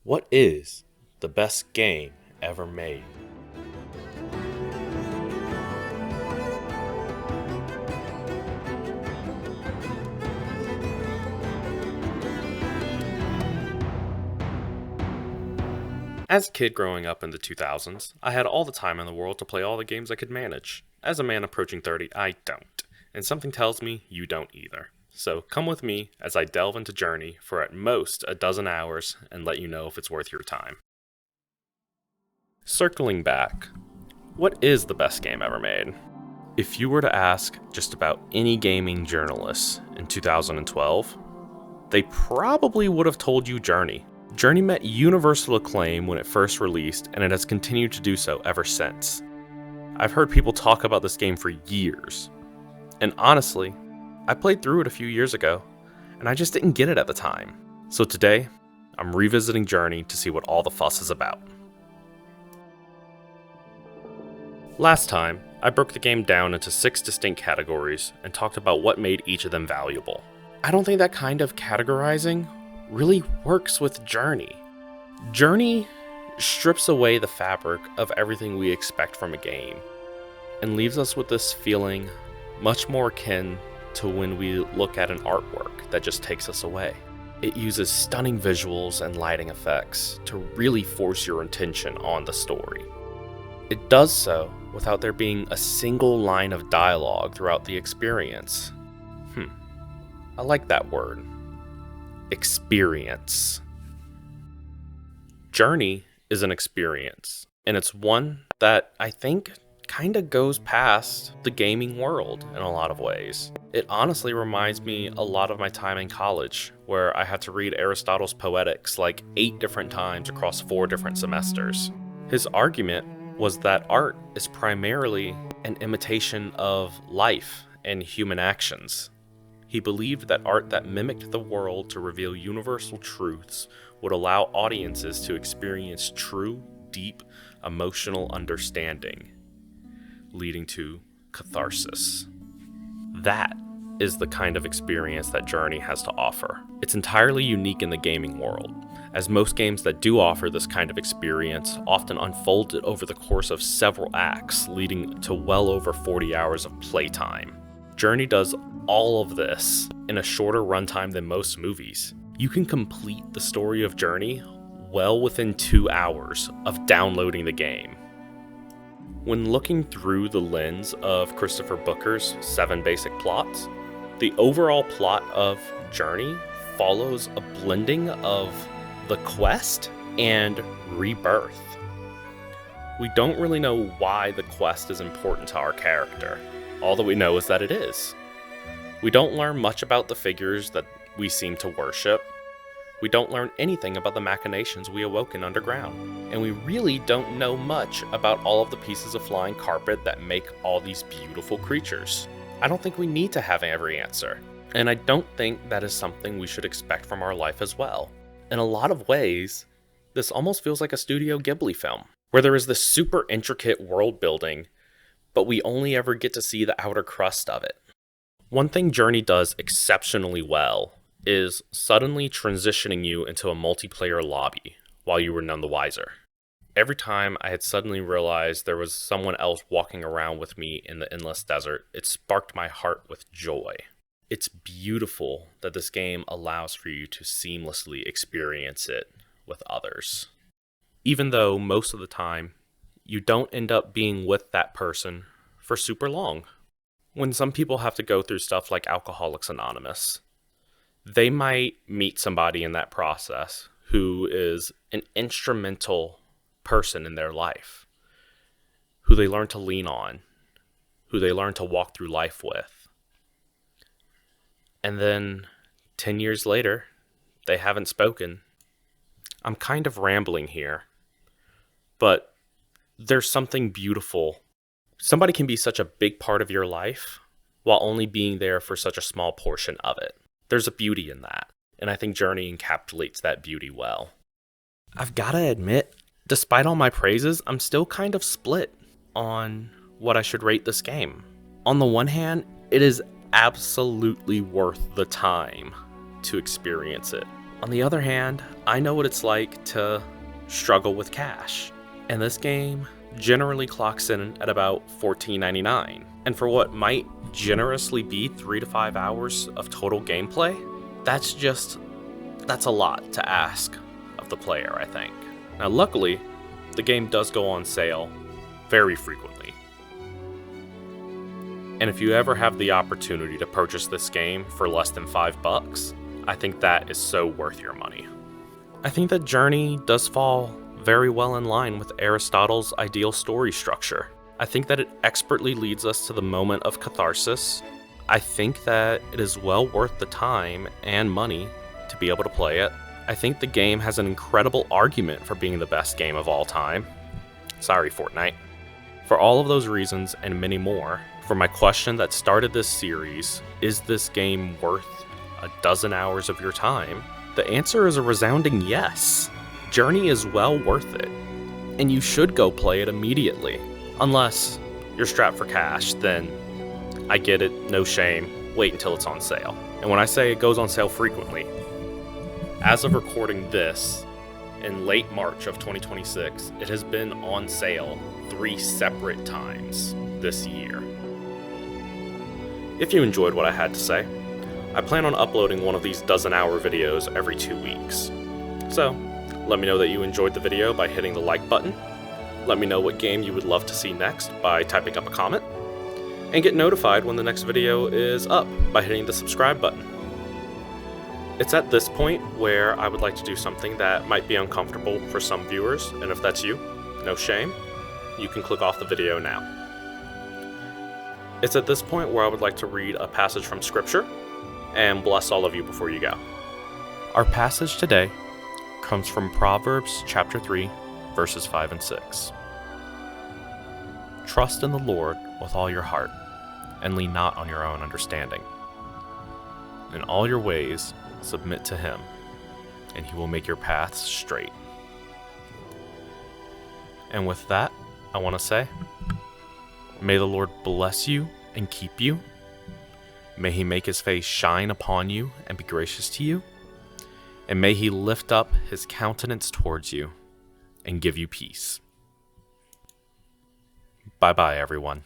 What is the best game ever made? As a kid growing up in the 2000s, I had all the time in the world to play all the games I could manage. As a man approaching 30, I don't. And something tells me you don't either. So come with me as I delve into Journey for at most a dozen hours and let you know if it's worth your time. Circling back, what is the best game ever made? If you were to ask just about any gaming journalist in 2012, they probably would have told you Journey. Journey met universal acclaim when it first released, and it has continued to do so ever since. I've heard people talk about this game for years, and honestly, I played through it a few years ago, and I just didn't get it at the time. So today, I'm revisiting Journey to see what all the fuss is about. Last time, I broke the game down into 6 distinct categories and talked about what made each of them valuable. I don't think that kind of categorizing really works with Journey. Journey strips away the fabric of everything we expect from a game and leaves us with this feeling much more akin to when we look at an artwork that just takes us away. It uses stunning visuals and lighting effects to really force your attention on the story. It does so without there being a single line of dialogue throughout the experience. I like that word. Experience. Journey is an experience, and it's one that I think kind of goes past the gaming world in a lot of ways. It honestly reminds me a lot of my time in college, where I had to read Aristotle's Poetics like 8 different times across 4 different semesters. His argument was that art is primarily an imitation of life and human actions. He believed that art that mimicked the world to reveal universal truths would allow audiences to experience true, deep, emotional understanding, leading to catharsis. That is the kind of experience that Journey has to offer. It's entirely unique in the gaming world, as most games that do offer this kind of experience often unfold it over the course of several acts, leading to well over 40 hours of playtime. Journey does all of this in a shorter runtime than most movies. You can complete the story of Journey well within 2 hours of downloading the game. When looking through the lens of Christopher Booker's 7 basic plots, the overall plot of Journey follows a blending of the quest and rebirth. We don't really know why the quest is important to our character. All that we know is that it is. We don't learn much about the figures that we seem to worship. We don't learn anything about the machinations we awoken underground. And we really don't know much about all of the pieces of flying carpet that make all these beautiful creatures. I don't think we need to have every answer. And I don't think that is something we should expect from our life as well. In a lot of ways, this almost feels like a Studio Ghibli film, where there is this super intricate world building, but we only ever get to see the outer crust of it. One thing Journey does exceptionally well is suddenly transitioning you into a multiplayer lobby while you were none the wiser. Every time I had suddenly realized there was someone else walking around with me in the endless desert, it sparked my heart with joy. It's beautiful that this game allows for you to seamlessly experience it with others. Even though most of the time, you don't end up being with that person for super long. When some people have to go through stuff like Alcoholics Anonymous, they might meet somebody in that process who is an instrumental person in their life, who they learn to lean on, who they learn to walk through life with. And then 10 years later, they haven't spoken. I'm kind of rambling here, but there's something beautiful. Somebody can be such a big part of your life while only being there for such a small portion of it. There's a beauty in that, and I think Journey encapsulates that beauty well. I've got to admit, despite all my praises, I'm still kind of split on what I should rate this game. On the one hand, it is absolutely worth the time to experience it. On the other hand, I know what it's like to struggle with cash, and this game generally clocks in at about $14.99. And for what might generously be 3 to 5 hours of total gameplay, that's a lot to ask of the player, I think. Now luckily, the game does go on sale very frequently. And if you ever have the opportunity to purchase this game for less than $5, I think that is so worth your money. I think that Journey does fall very well in line with Aristotle's ideal story structure. I think that it expertly leads us to the moment of catharsis. I think that it is well worth the time and money to be able to play it. I think the game has an incredible argument for being the best game of all time. Sorry, Fortnite. For all of those reasons and many more, for my question that started this series, is this game worth a dozen hours of your time? The answer is a resounding yes. Journey is well worth it, and you should go play it immediately. Unless you're strapped for cash, then I get it, no shame, wait until it's on sale. And when I say it goes on sale frequently, as of recording this, in late March of 2026, it has been on sale 3 separate times this year. If you enjoyed what I had to say, I plan on uploading one of these dozen-hour videos every 2 weeks. So, let me know that you enjoyed the video by hitting the like button. Let me know what game you would love to see next by typing up a comment. And get notified when the next video is up by hitting the subscribe button. It's at this point where I would like to do something that might be uncomfortable for some viewers, and if that's you, no shame, you can click off the video now. It's at this point where I would like to read a passage from Scripture and bless all of you before you go. Our passage today comes from Proverbs chapter 3, verses 5 and 6. Trust in the Lord with all your heart, and lean not on your own understanding. In all your ways, submit to Him, and He will make your paths straight. And with that, I want to say, may the Lord bless you and keep you. May He make His face shine upon you and be gracious to you. And may He lift up His countenance towards you and give you peace. Bye-bye, everyone.